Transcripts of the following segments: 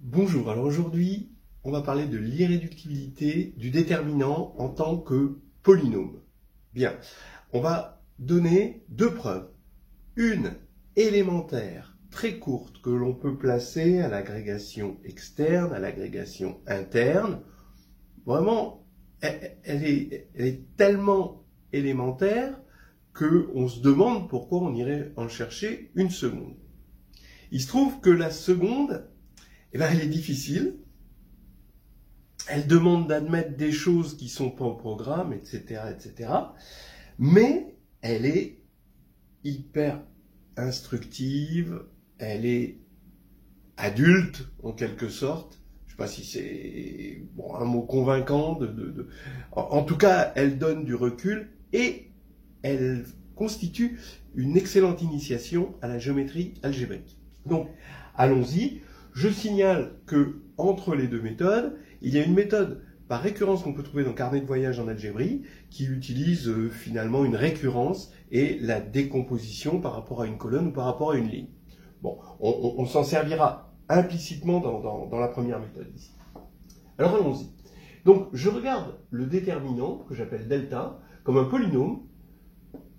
Bonjour, alors aujourd'hui, on va parler de l'irréductibilité du déterminant en tant que polynôme. Bien, on va donner deux preuves. Une élémentaire, très courte, que l'on peut placer à l'agrégation externe, à l'agrégation interne. Vraiment, elle est tellement élémentaire qu'on se demande pourquoi on irait en chercher une seconde. Il se trouve que la seconde, elle est difficile. Elle demande d'admettre des choses qui ne sont pas au programme, etc., etc. Mais elle est hyper instructive, elle est adulte, en quelque sorte. Je ne sais pas si c'est un mot convaincant. En tout cas, elle donne du recul et elle constitue une excellente initiation à la géométrie algébrique. Donc, allons-y. Je signale que entre les deux méthodes, il y a une méthode par récurrence qu'on peut trouver dans le carnet de voyage en algébrie qui utilise finalement une récurrence et la décomposition par rapport à une colonne ou par rapport à une ligne. Bon, on s'en servira implicitement dans la première méthode ici. Alors allons-y. Donc je regarde le déterminant que j'appelle delta comme un polynôme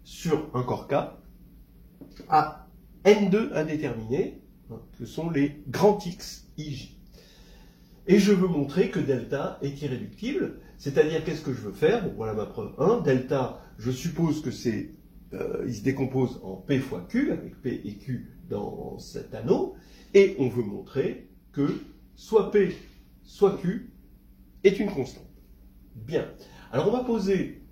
sur un corps K à n2 indéterminé, que sont les grands X, IJ. Et je veux montrer que delta est irréductible, c'est-à-dire qu'est-ce que je veux faire? Bon, voilà ma preuve 1. Delta, je suppose que il se décompose en P fois Q, avec P et Q dans cet anneau, et on veut montrer que soit P, soit Q est une constante. Bien. Alors on va poser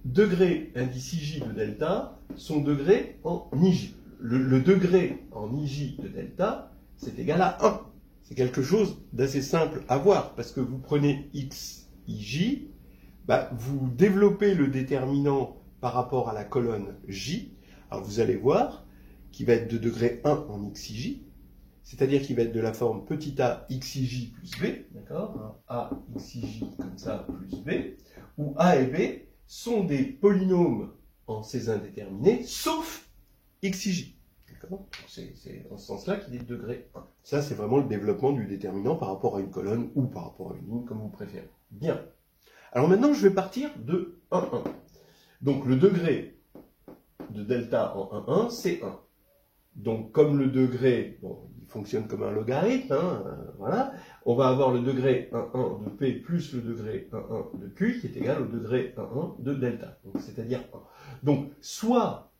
degré indice IJ de delta, son degré en IJ. Le degré en IJ de delta, c'est égal à 1. C'est quelque chose d'assez simple à voir, parce que vous prenez x, ij, vous développez le déterminant par rapport à la colonne j. Alors vous allez voir qu'il va être de degré 1 en xij, c'est-à-dire qu'il va être de la forme petit a xij plus b, d'accord, a xij comme ça plus b, où a et b sont des polynômes en ces indéterminés, sauf xij. C'est dans ce sens-là qu'il est de degré 1. Ça, c'est vraiment le développement du déterminant par rapport à une colonne ou par rapport à une ligne, comme vous préférez. Bien. Alors maintenant, je vais partir de 1, 1. Donc le degré de delta en 1, 1, c'est 1. Donc comme le degré, il fonctionne comme un logarithme, voilà, on va avoir le degré 1, 1 de P plus le degré 1, 1 de Q, qui est égal au degré 1, 1 de delta. C'est-à-dire 1. Donc soit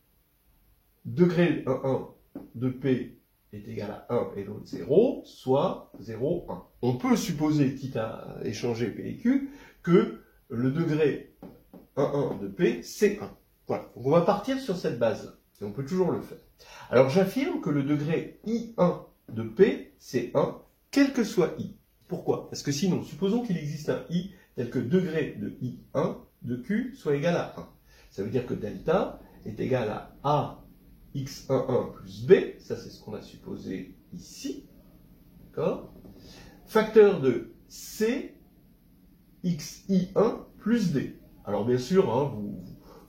degré 1, 1 de P est égal à 1 et l'autre 0, soit 0, 1. On peut supposer, quitte à échanger P et Q, que le degré 1, 1 de P, c'est 1. Voilà. Donc on va partir sur cette base-là. Et on peut toujours le faire. Alors j'affirme que le degré I1 de P, c'est 1, quel que soit I. Pourquoi? Parce que sinon, supposons qu'il existe un I tel que degré de I1 de Q soit égal à 1. Ça veut dire que delta est égal à A x11 plus b, ça c'est ce qu'on a supposé ici, d'accord? Facteur de c xi1 plus d. Alors bien sûr,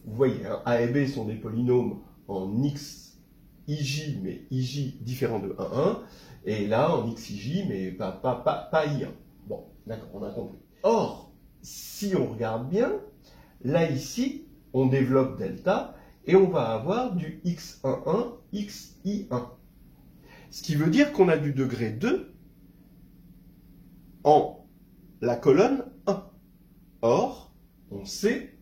vous voyez, a et b sont des polynômes en x ij, mais ij différent de 1, 1, et là en x ij, mais pas i1. Bon, d'accord, on a compris. Or, si on regarde bien, là ici, on développe delta, et on va avoir du x11, xi1. Ce qui veut dire qu'on a du degré 2 en la colonne 1. Or, on sait,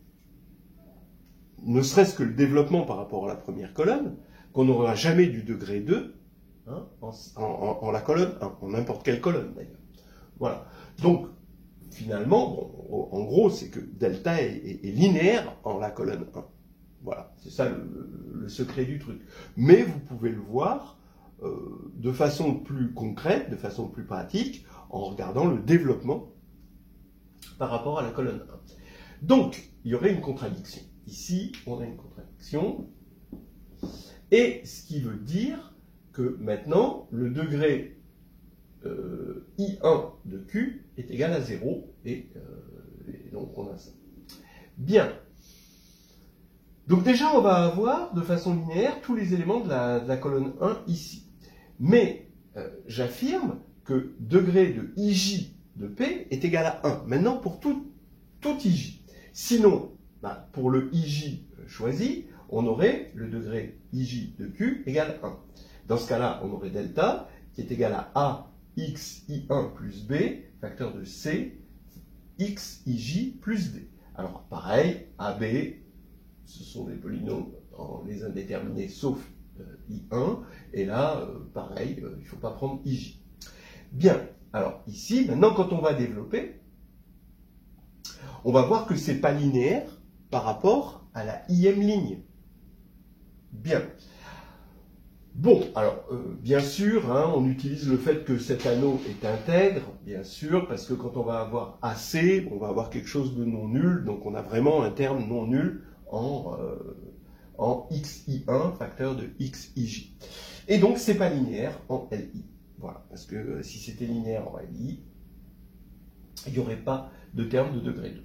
ne serait-ce que le développement par rapport à la première colonne, qu'on n'aura jamais du degré 2 en la colonne 1, en n'importe quelle colonne d'ailleurs. Voilà. Donc, finalement, en gros, c'est que delta est linéaire en la colonne 1. Voilà, c'est ça le secret du truc. Mais vous pouvez le voir de façon plus concrète, de façon plus pratique, en regardant le développement par rapport à la colonne 1. Donc, il y aurait une contradiction. Ici, on a une contradiction. Et ce qui veut dire que maintenant, le degré I1 de Q est égal à 0. Et donc, on a ça. Bien. Donc déjà, on va avoir de façon linéaire tous les éléments de la colonne 1 ici. Mais j'affirme que degré de ij de P est égal à 1. Maintenant, pour tout ij. Sinon, bah, pour le ij choisi, on aurait le degré ij de Q égale 1. Dans ce cas-là, on aurait delta qui est égal à A x i1 plus B, facteur de C, x ij plus D. Alors pareil, AB, ce sont des polynômes en les indéterminés sauf I1, et là, pareil, il ne faut pas prendre IJ. Bien, alors ici, maintenant quand on va développer, on va voir que ce n'est pas linéaire par rapport à la ième ligne. Bien. Bon, alors, bien sûr, hein, on utilise le fait que cet anneau est intègre, bien sûr, parce que quand on va avoir AC, on va avoir quelque chose de non nul, donc on a vraiment un terme non nul en xi1, facteur de xij. Et donc, c'est pas linéaire en li. Voilà, parce que si c'était linéaire en li, il n'y aurait pas de terme de degré 2.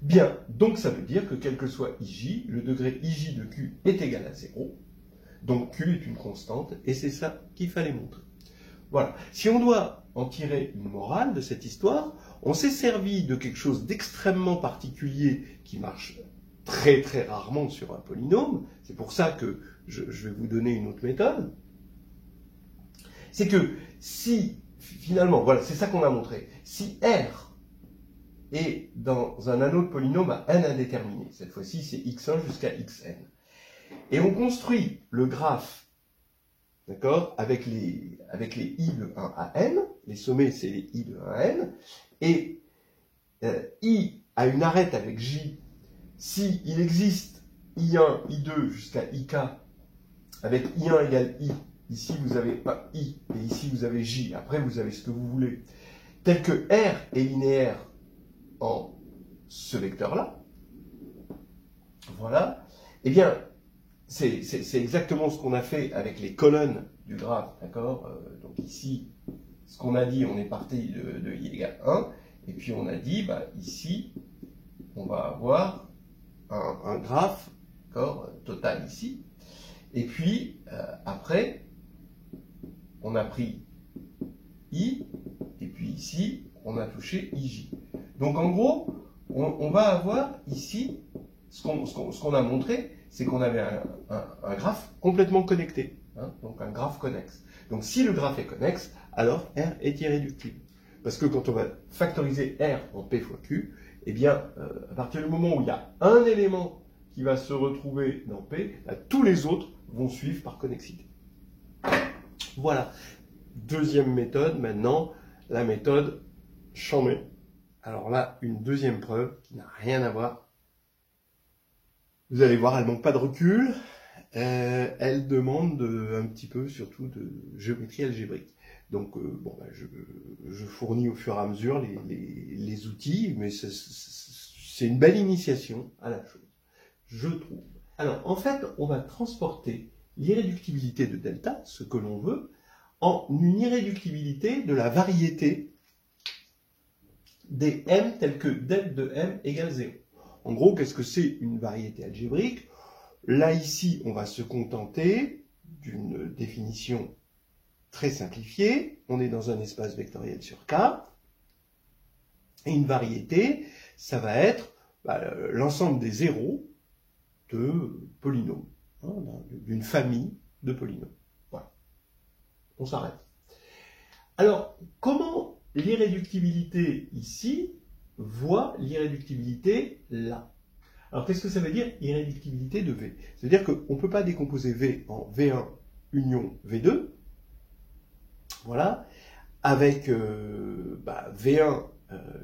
Bien, donc ça veut dire que quel que soit ij, le degré ij de q est égal à 0. Donc Q est une constante, et c'est ça qu'il fallait montrer. Voilà. Si on doit en tirer une morale de cette histoire, on s'est servi de quelque chose d'extrêmement particulier qui marche très très rarement sur un polynôme. C'est pour ça que je vais vous donner une autre méthode. C'est que si, finalement, voilà, c'est ça qu'on a montré. Si R est dans un anneau de polynôme à n indéterminé, cette fois-ci c'est x1 jusqu'à xn, et on construit le graphe, d'accord, avec les i de 1 à n, les sommets c'est les i de 1 à n, et i a une arête avec j, si il existe i1, i2 jusqu'à ik, avec i1 égale i, ici vous avez un i, et ici vous avez j, après vous avez ce que vous voulez, tel que R est linéaire en ce vecteur-là, voilà, eh bien, c'est exactement ce qu'on a fait avec les colonnes du graphe, d'accord? Donc ici, ce qu'on a dit, on est parti de i égale 1, et puis on a dit, bah, ici, on va avoir un graphe, d'accord, total ici, et puis après, on a pris i, et puis ici, on a touché ij. Donc en gros, on va avoir ici, ce qu'on a montré, c'est qu'on avait un graphe complètement connecté, hein, donc un graphe connexe. Donc si le graphe est connexe, alors R est irréductible. Parce que quand on va factoriser R en P fois Q, eh bien, à partir du moment où il y a un élément qui va se retrouver dans P, là, tous les autres vont suivre par connexité. Voilà. Deuxième méthode, maintenant, la méthode Chambé. Alors là, une deuxième preuve qui n'a rien à voir. Vous allez voir, elle manque pas de recul. Elle demande un petit peu, surtout, de géométrie algébrique. Donc, bon, bah, je fournis au fur et à mesure les outils, mais c'est une belle initiation à la chose, je trouve. Alors, en fait, on va transporter l'irréductibilité de delta, ce que l'on veut, en une irréductibilité de la variété des m telles que del de m égale 0. En gros, qu'est-ce que c'est une variété algébrique? Là, ici, on va se contenter d'une définition très simplifiée. On est dans un espace vectoriel sur K. Et une variété, ça va être l'ensemble des zéros de polynômes, hein, d'une famille de polynômes. Voilà. On s'arrête. Alors, comment l'irréductibilité ici voit l'irréductibilité là? Alors, qu'est-ce que ça veut dire irréductibilité de V? C'est-à-dire qu'on ne peut pas décomposer V en V1 union V2, voilà, avec V1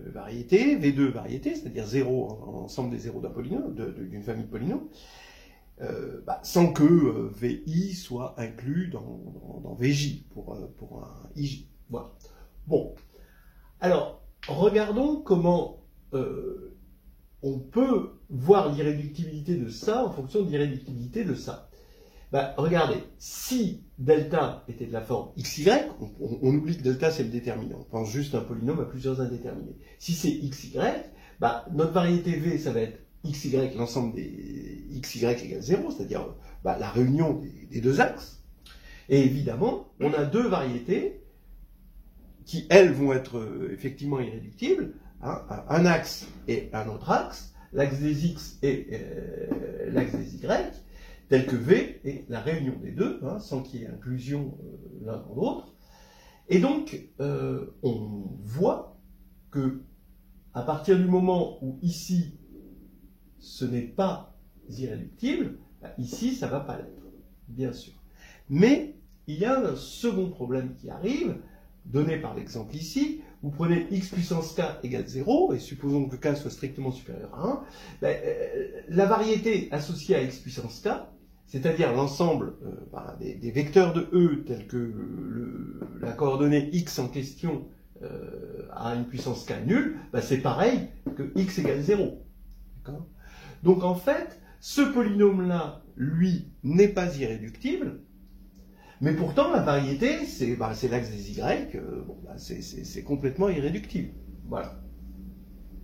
variété, V2 variété, c'est-à-dire 0, ensemble des zéros d'un polynôme, d'une famille de polynômes, sans que VI soit inclus dans VJ pour un IJ. Voilà. Bon. Alors, regardons comment on peut voir l'irréductibilité de ça en fonction de l'irréductibilité de ça. Regardez, si delta était de la forme xy, on oublie que delta c'est le déterminant, on pense juste un polynôme à plusieurs indéterminés. Si c'est xy, notre variété V, ça va être xy, l'ensemble des xy égale 0, c'est-à-dire la réunion des deux axes. Et évidemment, on a deux variétés qui elles vont être effectivement irréductibles, hein, un axe et un autre axe, l'axe des x et l'axe des y, tel que V est la réunion des deux, hein, sans qu'il y ait inclusion l'un dans l'autre. Et donc, on voit que à partir du moment où ici, ce n'est pas irréductible, ici, ça ne va pas l'être, bien sûr. Mais il y a un second problème qui arrive, donné par l'exemple ici. Vous prenez x puissance k égale 0, et supposons que k soit strictement supérieur à 1, la variété associée à x puissance k, c'est-à-dire l'ensemble des vecteurs de E tels que la coordonnée x en question a une puissance k nulle, c'est pareil que x égale 0. Donc en fait, ce polynôme-là, lui, n'est pas irréductible, mais pourtant la variété, c'est l'axe des y, c'est complètement irréductible. Voilà.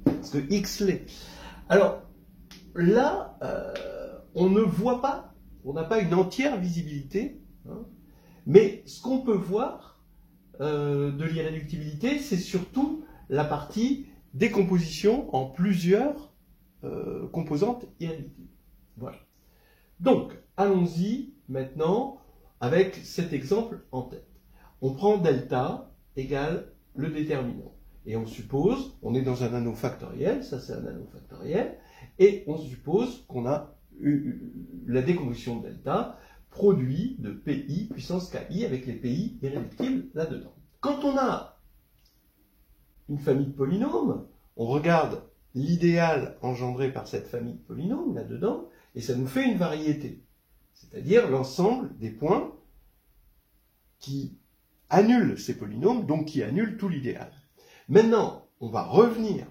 Parce que x l'est. Alors, là, on ne voit pas, on n'a pas une entière visibilité, hein, mais ce qu'on peut voir de l'irréductibilité, c'est surtout la partie décomposition en plusieurs composantes irréductibles. Voilà. Donc, allons-y maintenant avec cet exemple en tête. On prend delta égale le déterminant. Et on suppose, on est dans un anneau factoriel, ça c'est un anneau factoriel, et on suppose qu'on a la décomposition de delta produit de pi puissance ki avec les pi irréductibles là-dedans. Quand on a une famille de polynômes, on regarde l'idéal engendré par cette famille de polynômes là-dedans, et ça nous fait une variété. C'est-à-dire l'ensemble des points qui annulent ces polynômes, donc qui annulent tout l'idéal. Maintenant, on va revenir,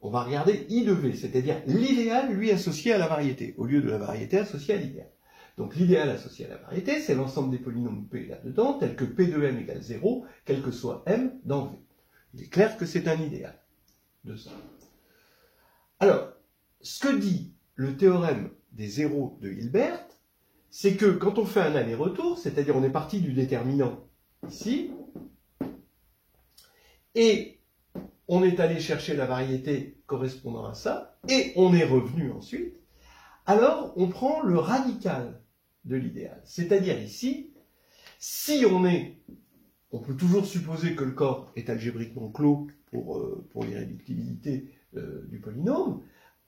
on va regarder I de V, c'est-à-dire l'idéal, lui, associé à la variété, au lieu de la variété associée à l'idéal. Donc l'idéal associé à la variété, c'est l'ensemble des polynômes P là-dedans, tel que P de M égale 0, quel que soit M dans V. Il est clair que c'est un idéal de ça. Alors, ce que dit le théorème des zéros de Hilbert, c'est que quand on fait un aller-retour, c'est-à-dire on est parti du déterminant ici, et on est allé chercher la variété correspondant à ça, et on est revenu ensuite, alors on prend le radical de l'idéal. C'est-à-dire ici, si on peut toujours supposer que le corps est algébriquement clos pour l'irréductibilité du polynôme,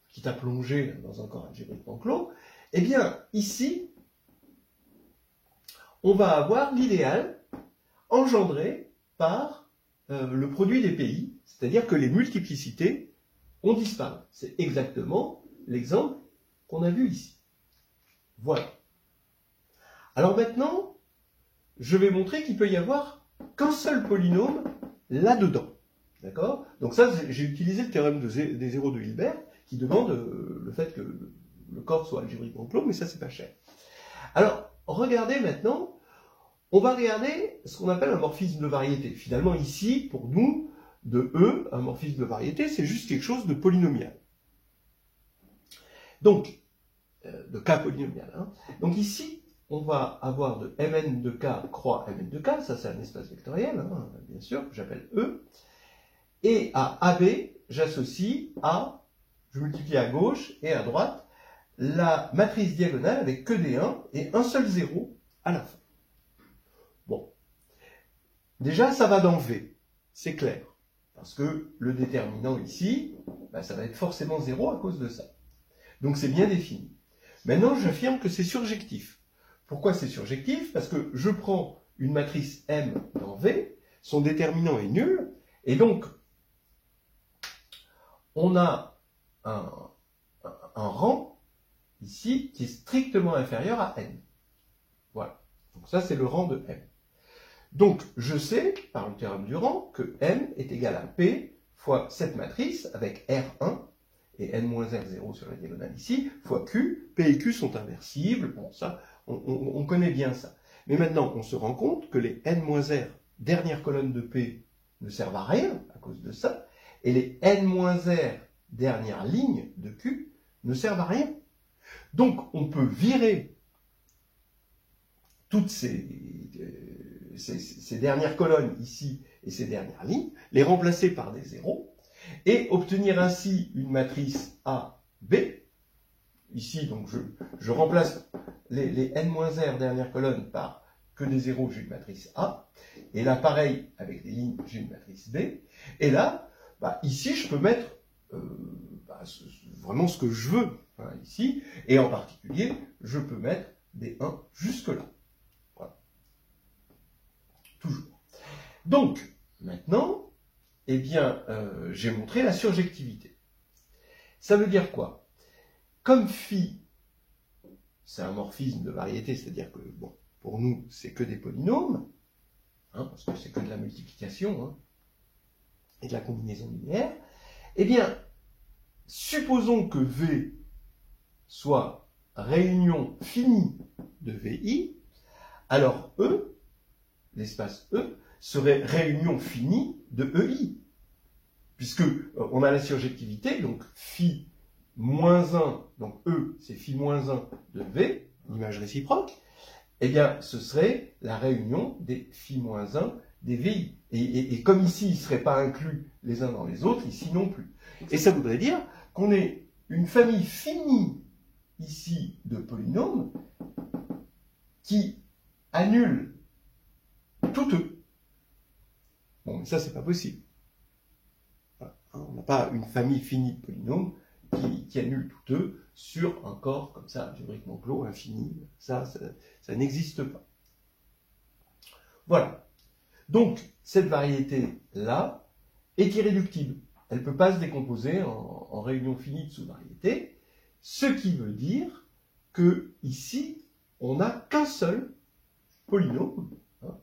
quitte à plonger dans un corps algébriquement clos, eh bien, ici, on va avoir l'idéal engendré par le produit des PI, c'est-à-dire que les multiplicités ont disparu. C'est exactement l'exemple qu'on a vu ici. Voilà. Alors maintenant, je vais montrer qu'il peut y avoir qu'un seul polynôme là-dedans. D'accord? Donc ça, j'ai utilisé le théorème des zéros de Hilbert, qui demande le fait que le corps soit algébriquement clos, mais ça, c'est pas cher. Alors, regardez maintenant, on va regarder ce qu'on appelle un morphisme de variété. Finalement, ici, pour nous, de E, un morphisme de variété, c'est juste quelque chose de polynomial. Donc, de K polynomial. Hein. Donc ici, on va avoir de Mn de K croix Mn de K, ça c'est un espace vectoriel, hein, bien sûr, que j'appelle E. Et à AB, j'associe A, je multiplie à gauche et à droite, la matrice diagonale avec que des 1 et un seul 0 à la fin. Bon. Déjà, ça va dans V, c'est clair. Parce que le déterminant ici, ça va être forcément 0 à cause de ça. Donc c'est bien défini. Maintenant, j'affirme que c'est surjectif. Pourquoi c'est surjectif? Parce que je prends une matrice M dans V, son déterminant est nul, et donc on a un rang ici qui est strictement inférieur à N. Voilà. Donc ça, c'est le rang de M. Donc, je sais, par le théorème du rang, que M est égal à P fois cette matrice avec R1 et N-R0 sur la diagonale ici, fois Q. P et Q sont inversibles. Bon, ça, on connaît bien ça. Mais maintenant, on se rend compte que les N-R dernières colonnes de P ne servent à rien à cause de ça, et les N-R dernières lignes de Q ne servent à rien. Donc, on peut virer toutes ces ces dernières colonnes ici et ces dernières lignes, les remplacer par des zéros, et obtenir ainsi une matrice A, B. Ici, donc, je remplace les n-r dernières colonnes par que des zéros, j'ai une matrice A. Et là, pareil, avec des lignes, j'ai une matrice B. Et là, ici, je peux mettre vraiment ce que je veux, hein, ici. Et en particulier, je peux mettre des 1 jusque-là. Voilà. Toujours. Donc, maintenant, eh bien, j'ai montré la surjectivité. Ça veut dire quoi? Comme phi, c'est un morphisme de variété, c'est-à-dire que, bon, pour nous, c'est que des polynômes, hein, parce que c'est que de la multiplication, hein, et de la combinaison linéaire, eh bien, supposons que V soit réunion finie de VI, alors E, l'espace E, serait réunion finie de EI. Puisque on a la surjectivité, donc phi moins 1, donc E, c'est phi moins 1 de V, l'image réciproque, eh bien, ce serait la réunion des phi moins 1 des VI. Et comme ici, ils ne seraient pas inclus les uns dans les autres, ici non plus. Et ça voudrait dire qu'on ait une famille finie, ici, de polynômes, qui annule toutes eux. Bon, mais ça, c'est pas possible. Voilà. On n'a pas une famille finie de polynômes qui annule toutes eux sur un corps comme ça, algébriquement clos, infini. Ça n'existe pas. Voilà. Donc, cette variété-là est irréductible. Elle ne peut pas se décomposer en réunion finie de sous-variétés, ce qui veut dire que ici, on n'a qu'un seul polynôme, hein,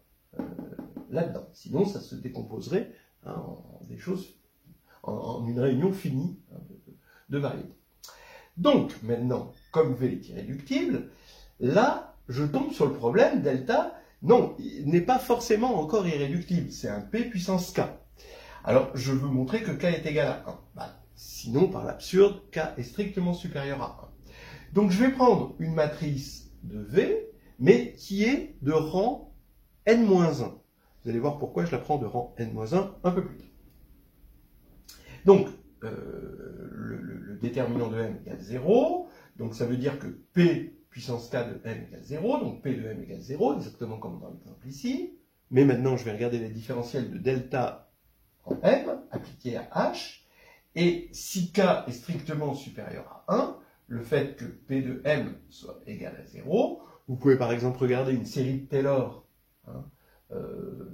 là-dedans. Sinon, ça se décomposerait, hein, en des choses, en une réunion finie, hein, de variétés. Donc, maintenant, comme V est irréductible, là, je tombe sur le problème delta. Non, il n'est pas forcément encore irréductible. C'est un P puissance K. Alors, je veux montrer que K est égal à 1. Sinon, par l'absurde, K est strictement supérieur à 1. Donc, je vais prendre une matrice de V, mais qui est de rang n-1. Vous allez voir pourquoi je la prends de rang n-1 un peu plus tard. Donc, le déterminant de m égale 0. Donc, ça veut dire que P puissance K de m égale 0. Donc, P de m égale 0, exactement comme dans l'exemple ici. Mais maintenant, je vais regarder les différentiels de delta en m, appliqués à h. Et si K est strictement supérieur à 1, le fait que P de m soit égal à 0, vous pouvez par exemple regarder une série de Taylor, hein,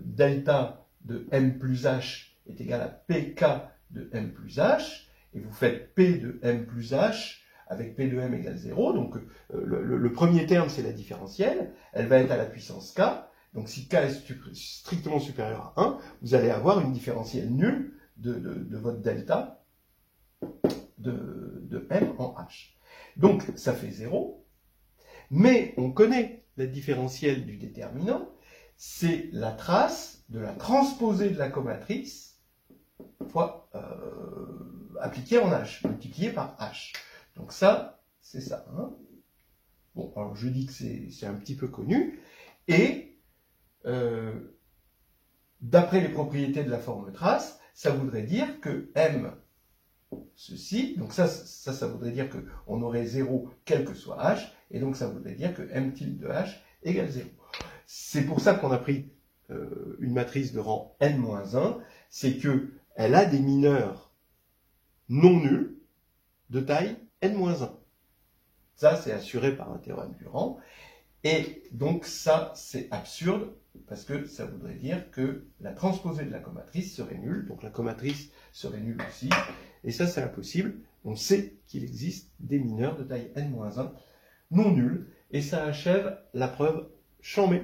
delta de m plus h est égal à pk de m plus h, et vous faites p de m plus h avec p de m égale 0, donc le premier terme c'est la différentielle, elle va être à la puissance k, donc si k est strictement supérieur à 1, vous allez avoir une différentielle nulle de votre delta de m en h. Donc ça fait 0, mais on connaît la différentielle du déterminant, c'est la trace de la transposée de la comatrice fois appliquée en h, multipliée par h. Donc ça, c'est ça. Hein. Bon, alors je dis que c'est un petit peu connu, et d'après les propriétés de la forme trace, ça voudrait dire que m, ceci, donc ça voudrait dire qu'on aurait 0 quel que soit h, et donc ça voudrait dire que m tilde de h égale 0. C'est pour ça qu'on a pris une matrice de rang n-1, c'est qu'elle a des mineurs non nuls de taille n-1. Ça, c'est assuré par un théorème du rang. Et donc ça, c'est absurde, parce que ça voudrait dire que la transposée de la comatrice serait nulle, donc la comatrice serait nulle aussi. Et ça, c'est impossible. On sait qu'il existe des mineurs de taille n-1 non nuls, et ça achève la preuve Chambé.